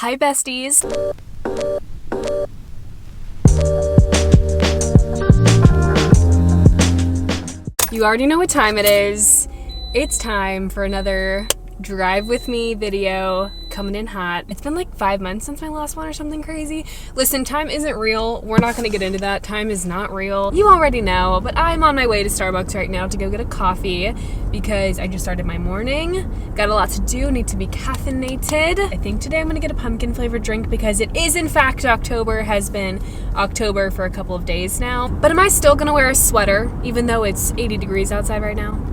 Hi, besties. You already know what time it is. It's time for another drive with me video, coming in hot. It's been like 5 months since my last one or something crazy. Listen, time isn't real. We're not gonna get into that. Time is not real. You already know, but I'm on my way to Starbucks right now to go get a coffee because I just started my morning. Got a lot to do, need to be caffeinated. I think today I'm gonna get a pumpkin flavored drink because it is in fact October, has been October for a couple of days now. But am I still gonna wear a sweater even though it's 80 degrees outside right now?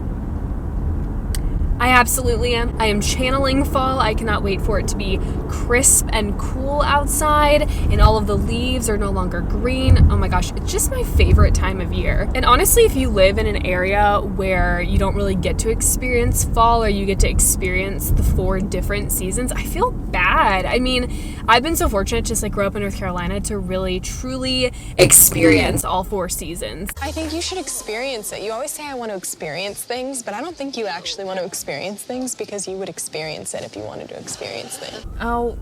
I absolutely am. I am channeling fall. I cannot wait for it to be crisp and cool outside and all of the leaves are no longer green. Oh my gosh, it's just my favorite time of year. And honestly, if you live in an area where you don't really get to experience fall or you get to experience the 4 different seasons, I feel bad. I mean, I've been so fortunate to just like grow up in North Carolina to really truly experience all 4 seasons. I think you should experience it. You always say I want to experience things, but I don't think you actually want to experience things because you would experience it if you wanted to experience things. Oh,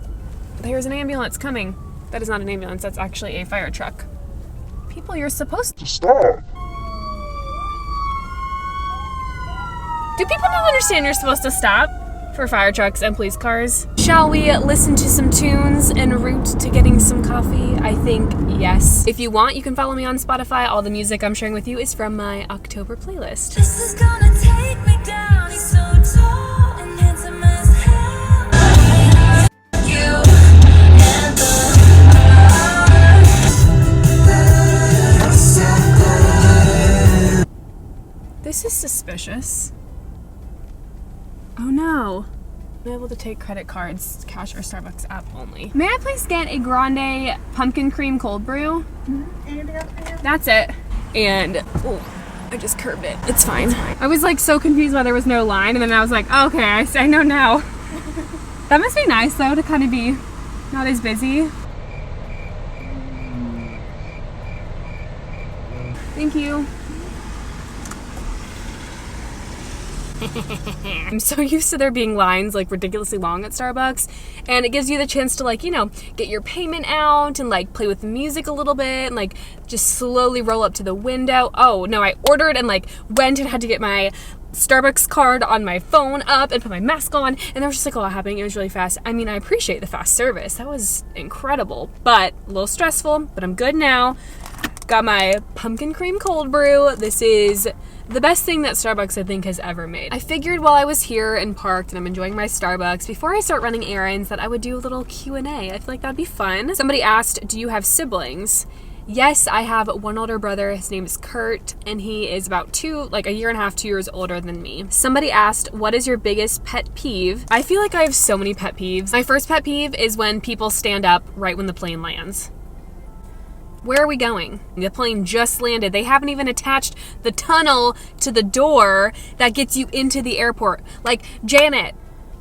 there's an ambulance coming. That is not an ambulance, that's actually a fire truck. People, you're supposed to stop. Do people not understand you're supposed to stop for fire trucks and police cars? Shall we listen to some tunes en route to getting some coffee? I think yes. If you want, you can follow me on Spotify. All the music I'm sharing with you is from my October playlist. This is gonna take me down. He's so tall and handsome as hell. You and the This is suspicious. Oh no. I'm able to take credit cards, cash, or Starbucks app only. May I please get a grande pumpkin cream cold brew? Anything else for you? That's it. And, oh, I just curved it. It's fine. I was like so confused why there was no line, and then I was like, oh, okay, I know now. That must be nice though, to kind of be not as busy. Thank you. I'm so used to there being lines like ridiculously long at Starbucks, and it gives you the chance to like, you know, get your payment out and like play with the music a little bit and like just slowly roll up to the window. Oh no, I ordered and like went and had to get my Starbucks card on my phone up and put my mask on, and there was just like a lot happening. It was really fast. I mean, I appreciate the fast service. That was incredible, but a little stressful, but I'm good now. Got my pumpkin cream cold brew. This is the best thing that Starbucks I think has ever made. I figured while I was here and parked and I'm enjoying my Starbucks, before I start running errands, that I would do a little Q&A. I feel like that'd be fun. Somebody asked, do you have siblings? Yes, I have one older brother. His name is Kurt, and he is about 2 years older than me. Somebody asked, what is your biggest pet peeve? I feel like I have so many pet peeves. My first pet peeve is when people stand up right when the plane lands. Where are we going? The plane just landed. They haven't even attached the tunnel to the door that gets you into the airport. Like, Janet,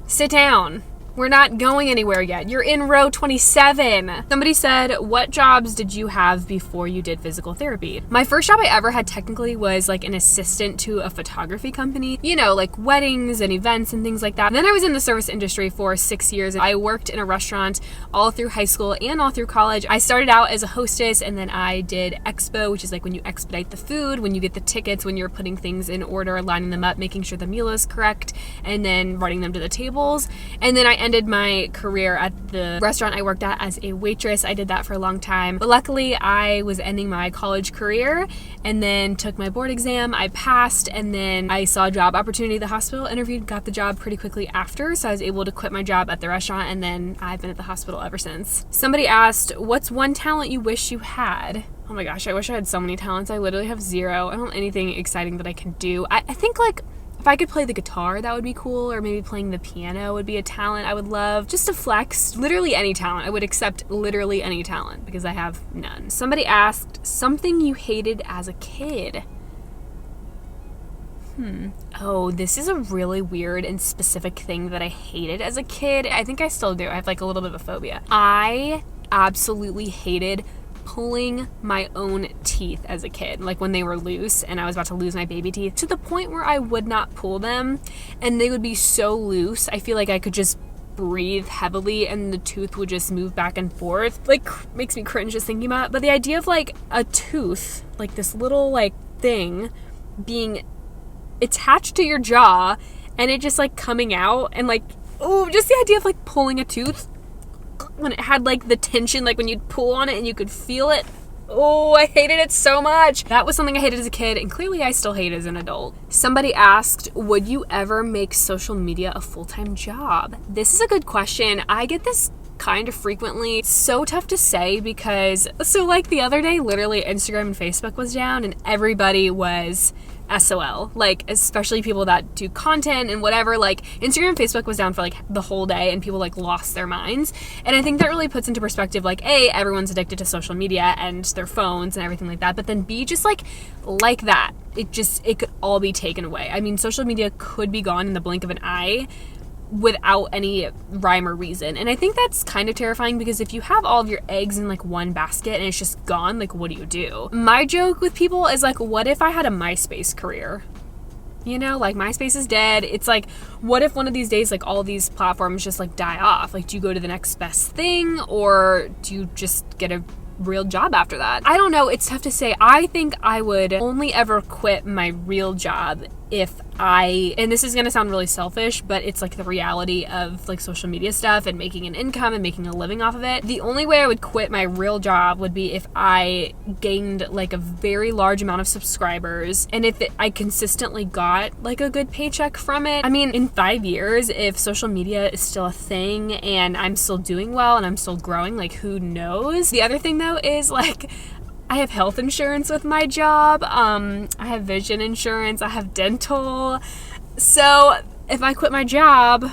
sit down. We're not going anywhere yet. You're in row 27. Somebody said, what jobs did you have before you did physical therapy? My first job I ever had technically was like an assistant to a photography company. You know, like weddings and events and things like that. And then I was in the service industry for 6 years. I worked in a restaurant all through high school and all through college. I started out as a hostess, and then I did expo, which is like when you expedite the food, when you get the tickets, when you're putting things in order, lining them up, making sure the meal is correct, and then running them to the tables. And then I ended my career at the restaurant I worked at as a waitress. I did that for a long time, but luckily I was ending my college career and then took my board exam. I passed, and then I saw a job opportunity at the hospital, interviewed, got the job pretty quickly after, so I was able to quit my job at the restaurant, and then I've been at the hospital ever since. Somebody asked, what's one talent you wish you had? Oh my gosh, I wish I had so many talents. I literally have 0. I don't have anything exciting that I can do. I think like if I could play the guitar, that would be cool, or maybe playing the piano would be a talent I would love. Just to flex, literally any talent. I would accept literally any talent because I have none. Somebody asked, something you hated as a kid. Oh, this is a really weird and specific thing that I hated as a kid. I think I still do. I have like a little bit of a phobia. I absolutely hated pulling my own teeth as a kid, like when they were loose and I was about to lose my baby teeth, to the point where I would not pull them and they would be so loose I feel like I could just breathe heavily and the tooth would just move back and forth. Like, makes me cringe just thinking about it. But the idea of like a tooth, like this little like thing being attached to your jaw and it just like coming out, and like, oh, just the idea of like pulling a tooth when it had like the tension, like when you'd pull on it and you could feel it. Oh, I hated it so much. That was something I hated as a kid, and clearly I still hate as an adult. Somebody asked, would you ever make social media a full-time job? This is a good question. I get this kind of frequently. It's so tough to say because, so like the other day, literally Instagram and Facebook was down and everybody was SOL, like especially people that do content and whatever. Like Instagram and Facebook was down for like the whole day and people like lost their minds. And I think that really puts into perspective like A, everyone's addicted to social media and their phones and everything like that, but then B, just like that, it could all be taken away. I mean, social media could be gone in the blink of an eye without any rhyme or reason. And I think that's kind of terrifying because if you have all of your eggs in like one basket and it's just gone, like what do you do? My joke with people is like, what if I had a MySpace career? You know, like MySpace is dead. It's like, what if one of these days like all these platforms just like die off? Like, do you go to the next best thing or do you just get a real job after that? I don't know. It's tough to say. I think I would only ever quit my real job if and this is going to sound really selfish, but it's like the reality of like social media stuff and making an income and making a living off of it. The only way I would quit my real job would be if I gained like a very large amount of subscribers and if I consistently got like a good paycheck from it. I mean, in 5 years, if social media is still a thing and I'm still doing well and I'm still growing, like who knows? The other thing though is like, I have health insurance with my job. I have vision insurance. I have dental. So if I quit my job,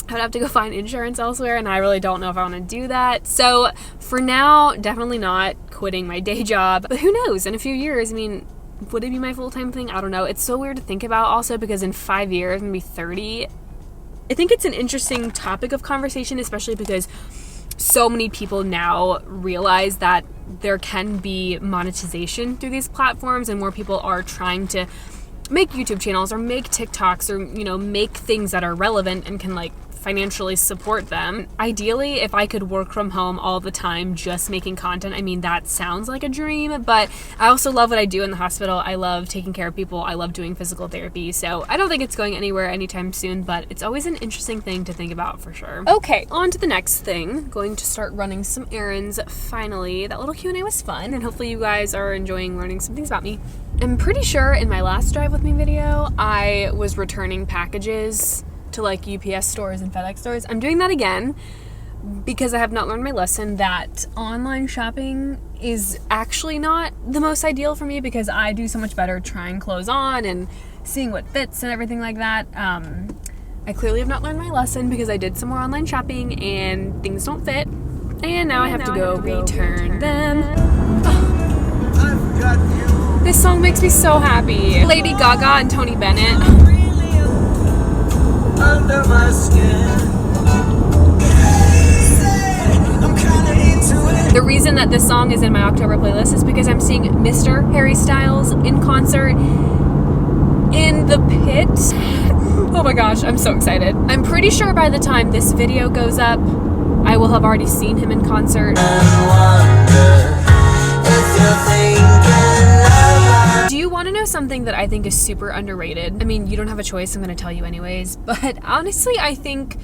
I would have to go find insurance elsewhere, and I really don't know if I want to do that. So for now, definitely not quitting my day job. But who knows? In a few years, I mean, would it be my full-time thing? I don't know. It's so weird to think about also because in 5 years, I'm going to be 30. I think it's an interesting topic of conversation, especially because so many people now realize that there can be monetization through these platforms and more people are trying to make YouTube channels or make TikToks or, you know, make things that are relevant and can like financially support them. Ideally, if I could work from home all the time just making content, I mean, that sounds like a dream, but I also love what I do in the hospital. I love taking care of people. I love doing physical therapy. So I don't think it's going anywhere anytime soon, but it's always an interesting thing to think about for sure. Okay, on to the next thing. Going to start running some errands finally. That little Q&A was fun, and hopefully you guys are enjoying learning some things about me. I'm pretty sure in my last Drive With Me video, I was returning packages to like UPS stores and FedEx stores. I'm doing that again because I have not learned my lesson that online shopping is actually not the most ideal for me because I do so much better trying clothes on and seeing what fits and everything like that. I clearly have not learned my lesson because I did some more online shopping and things don't fit, and now I have to go return them. Oh. This song makes me so happy. Lady Gaga and Tony Bennett. Under my skin. The reason that this song is in my October playlist is because I'm seeing Mr. Harry Styles in concert in the pit. Oh my gosh, I'm so excited. I'm pretty sure by the time this video goes up, I will have already seen him in concert. Do you want to know something that I think is super underrated? I mean, you don't have a choice, I'm going to tell you anyways, but honestly, I think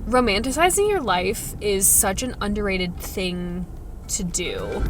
romanticizing your life is such an underrated thing to do.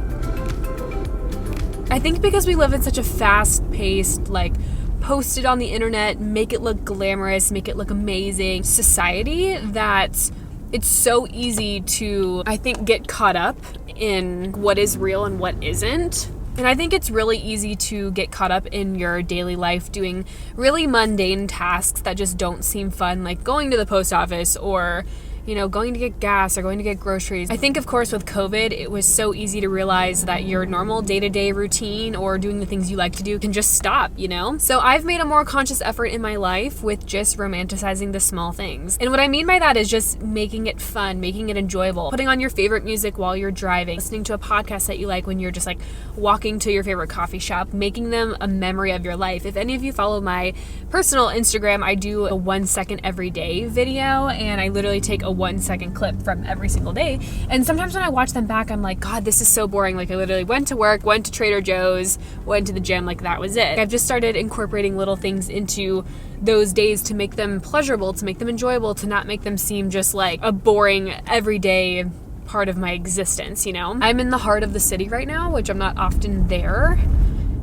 I think because we live in such a fast-paced, like, post it on the internet, make it look glamorous, make it look amazing society, that it's so easy to, I think, get caught up in what is real and what isn't. And I think it's really easy to get caught up in your daily life doing really mundane tasks that just don't seem fun, like going to the post office or, you know, going to get gas or going to get groceries. I think, of course, with COVID, it was so easy to realize that your normal day-to-day routine or doing the things you like to do can just stop, you know? So I've made a more conscious effort in my life with just romanticizing the small things. And what I mean by that is just making it fun, making it enjoyable, putting on your favorite music while you're driving, listening to a podcast that you like when you're just like walking to your favorite coffee shop, making them a memory of your life. If any of you follow my personal Instagram, I do a 1 second every day video, and I literally take a 1 second clip from every single day. And sometimes when I watch them back, I'm like, God, this is so boring. Like I literally went to work, went to Trader Joe's, went to the gym, like that was it. I've just started incorporating little things into those days to make them pleasurable, to make them enjoyable, to not make them seem just like a boring everyday part of my existence, you know? I'm in the heart of the city right now, which I'm not often there,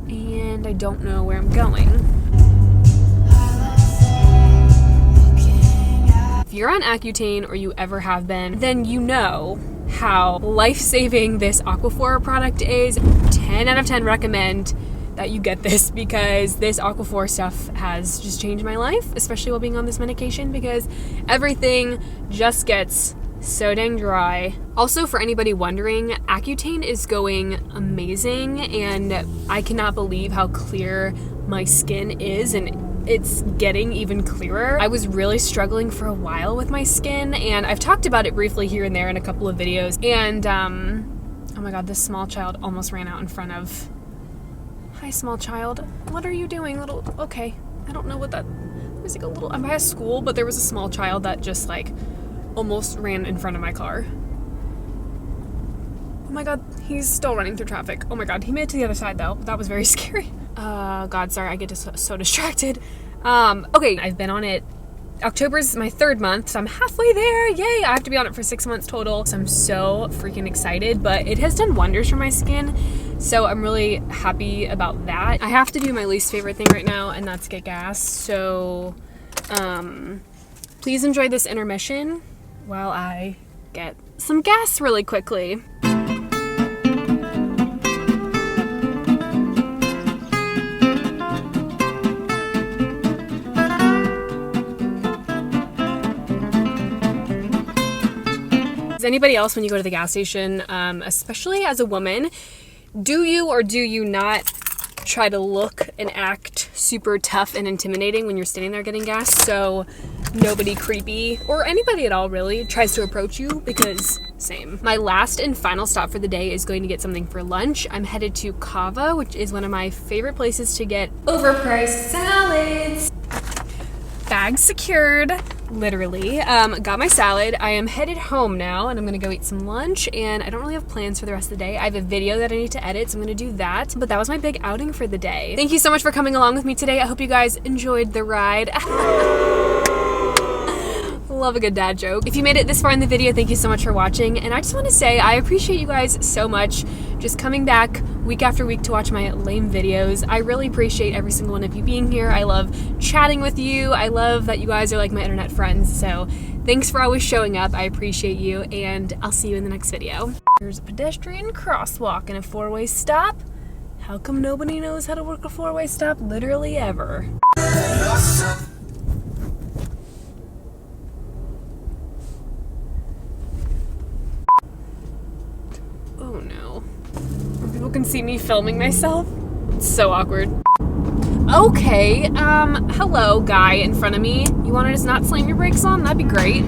and I don't know where I'm going. If you're on Accutane or you ever have been, then you know how life-saving this Aquaphor product is. 10 out of 10 recommend that you get this, because this Aquaphor stuff has just changed my life, especially while being on this medication, because everything just gets so dang dry. Also, for anybody wondering, Accutane is going amazing, and I cannot believe how clear my skin is, and it's getting even clearer. I was really struggling for a while with my skin, and I've talked about it briefly here and there in a couple of videos, and oh my god, this small child almost ran out in front of... Hi, small child. What are you doing, little... Okay, I don't know what that... There's like a little... I'm by a school, but there was a small child that just like almost ran in front of my car. Oh my god, he's still running through traffic. Oh my god, he made it to the other side though. That was very scary. God, sorry, I get so distracted. Okay, I've been on it. October's my 3rd month, so I'm halfway there. Yay, I have to be on it for 6 months total. So I'm so freaking excited, but it has done wonders for my skin. So I'm really happy about that. I have to do my least favorite thing right now, and that's get gas. So, please enjoy this intermission while I get some gas really quickly. Does anybody else, when you go to the gas station, especially as a woman, do you or do you not try to look and act super tough and intimidating when you're standing there getting gas, so nobody creepy, or anybody at all really, tries to approach you? Because same. My last and final stop for the day is going to get something for lunch. I'm headed to Kava, which is one of my favorite places to get overpriced salads. Bag secured, literally. Got my salad. I am headed home now, and I'm gonna go eat some lunch, and I don't really have plans for the rest of the day. I have a video that I need to edit, so I'm gonna do that. But that was my big outing for the day. Thank you so much for coming along with me today. I hope you guys enjoyed the ride. Love a good dad joke. If you made it this far in the video, thank you so much for watching, and I just want to say I appreciate you guys so much just coming back week after week to watch my lame videos. I really appreciate every single one of you being here. I love chatting with you. I love that you guys are like my internet friends, so thanks for always showing up. I appreciate you, and I'll see you in the next video. There's a pedestrian crosswalk and a 4-way stop. How come nobody knows how to work a 4-way stop literally ever? Oh no. People can see me filming myself. It's so awkward. Okay, hello guy in front of me. You wanna just not slam your brakes on? That'd be great.